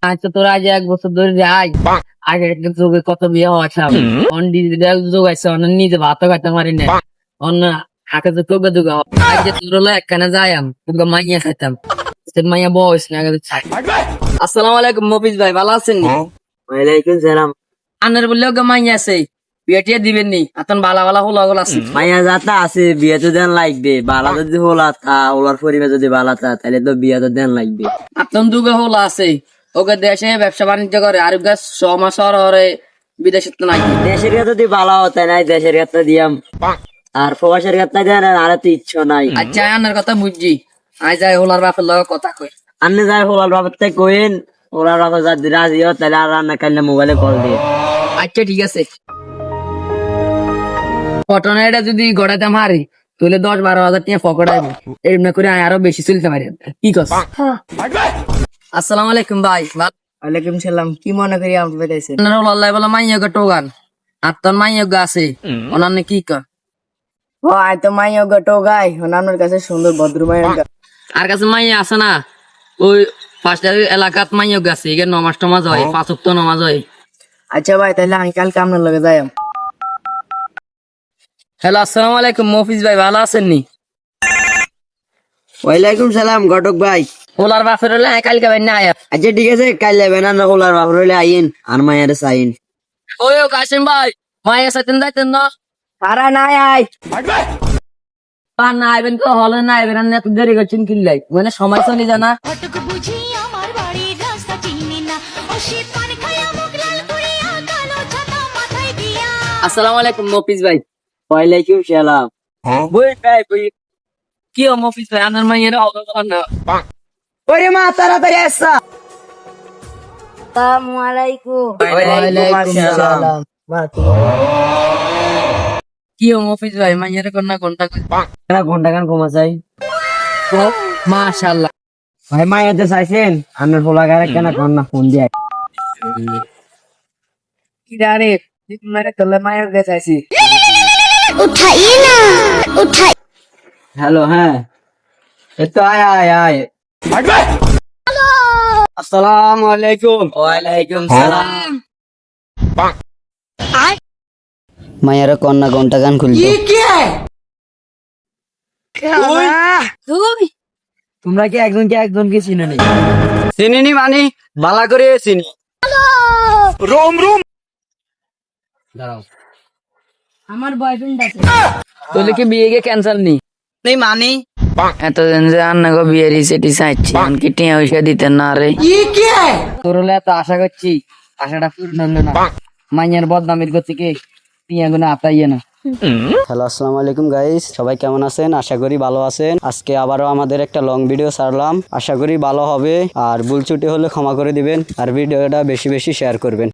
আচ্ছা তোরা আজ 1 বছর ধরে যাই আগে একটা যুগে কত বিয়ে হওয়া অন ডিজিটাল যুগ আছে অন্য নিজে ভাতও খাইতে পারি না অন্য হাতে তো তোকে দুগা আগে তোর হলো একখানে যাইম তোকে মাইয়া খাইতাম মাইয়া বয়স না আগে ছাই। আসসালামু আলাইকুম মফিজ ভাই, ভালো আছেন নি? ওয়ালাইকুম সালাম। আনের বললে ওকে মাইয়া আছে বিয়ে টিয়ে দিবেন নি? এখন ভালো ভালো হলো হলো আছে মাইয়া যাতা আছে, বিয়ে তো দেন লাগবে। বালা যদি হোলা থা, ওলার পরিবার যদি বালা থা, তাহলে তো বিয়ে তো দেন লাগবে। এখন দুগে হলো আছে ওকে দেশে ব্যবসা বাণিজ্য করে আর গাছ 6 মাস হরে বিদেশে তো নাই। দেশের কাছে যদি বালা হতে নাই, দেশের কাছে দিয়াম। আর প্রবাসের কাছে দেন, আর তো ইচ্ছা নাই। আচ্ছা আনার কথা বুঝছি, আই যাই হোলার বাপের লগে কথা কই। আপনি যাই হোলার বাবার থেকে কইন, ওলার বাবা যদি রাজি হয় তাহলে আর রান্না কাইলে মোবাইলে কল দিয়ে। আচ্ছা ঠিক আছে, ঘটনা এটা যদি গড়াইতে মারি তাহলে 10-12 হাজার টাকা পকেট আইব, এমনি করে আমি আরো বেশি চলতে পারি। কি কস? আসসালামু আলাইকুম ভাই। ওয়ালাইকুম সালাম। কি মনে করি আপনি বেটাইছেন? আপনারা আল্লাহ বলা মাইয়া গো টোগান আর তোর মাইয়া গো আছে ওনার কি কর? ও আই তো মাইয়া গটো গাই, ওনার কাছে সুন্দর ভদ্র মাইয়া। আর কাছে মাইয়া আছে না, ওই পাঁচটা এলাকাত মাইয়া গো আছে, এখানে নমাজ টমাজ হয়, 5 ওয়াক্ত নমাজ হয়। আচ্ছা ভাই, তাহলে আমি কালকে আপনার লগে যাই। হ্যালো আসসালামু আলাইকুম মফিজ ভাই, ভালো আছেন নি? ওয়ালাইকুম সালাম ঘটক ভাই। ওলার বাপের হলে কালকে ভাই না আয়া। আচ্ছা ঠিক আছে, কাল যাবেন না ওলার বাবার হইলে আইন, আর মায়ের সাইন। ওই ও কাশিম ভাই, মাইয়া সাথে যাইতেন না? তারা নাই আই। পা না আইবেন তো হলে না আইবেন, আর এত দেরি করছেন কিল্লাই, মানে সময় চলে জানা। ফটক বুঝি আমার বাড়ির রাস্তা চিনি না, ও সে পান খায়া মুখ লাল করিয়া কালো ছাতা মাথায় দিয়া। আসসালামু আলাইকুম মফিজ ভাই। ওয়ালাইকুম সালাম। বই ভাই বই, কি ও মফিজ ভাই আপনার মাইয়ের অবদান না? ওরে মা, তাড়াতাড়ি আসা। আসসালামু আলাইকুম। ওয়ালাইকুম সালাম। কি ও মফিজ ভাই মাইয়ের কন্যা কোনটা কেনা ঘন্টা গান কমা চাই? মাশাআল্লাহ। ভাই মায়েতে চাইছেন আপনার ফোলা গারে কেনা কন্যা ফোন দিয়ে। কি রে মেরে তোলে মায়ের গে চাইছি। উঠাইয়ে না, উঠাই। হ্যালো, হ্যাঁ এই তো আয় আয় আয়। আসসালামু আলাইকুম। ওয়ালাইকুম সালাম। মায়ের কন্যা ঘন্টা গান খুলতো। তোমরা কি একজনকে চিনো নি? চিনিনি মানে বালা করে চিনি। দাঁড়াও, আমার বয়ফ্রেন্ড আছে। তোলে কি বিয়ে কে ক্যান্সেল নি? নেই মানে এতদিন যে আন্না গো বিয়ে রিসেটি চাইছি, কি টিয়া পয়সা দিতেন না রে? তোর হলে এত আশা করছি, আশাটা পূর্ণ হলো না। মাইয়ার বদনামের গতি কে টিয়া গুলো আতাইয়ে না। হ্যালো আসসালামু আলাইকুম গাইস, সবাই কেমন আছেন? আশা করি ভালো আছেন। আজকে আবারও আমাদের একটা লং ভিডিও ছাড়লাম, আশা করি ভালো হবে। আর ভুল ত্রুটি হলে ক্ষমা করে দিবেন, আর ভিডিওটা বেশি বেশি শেয়ার করবেন।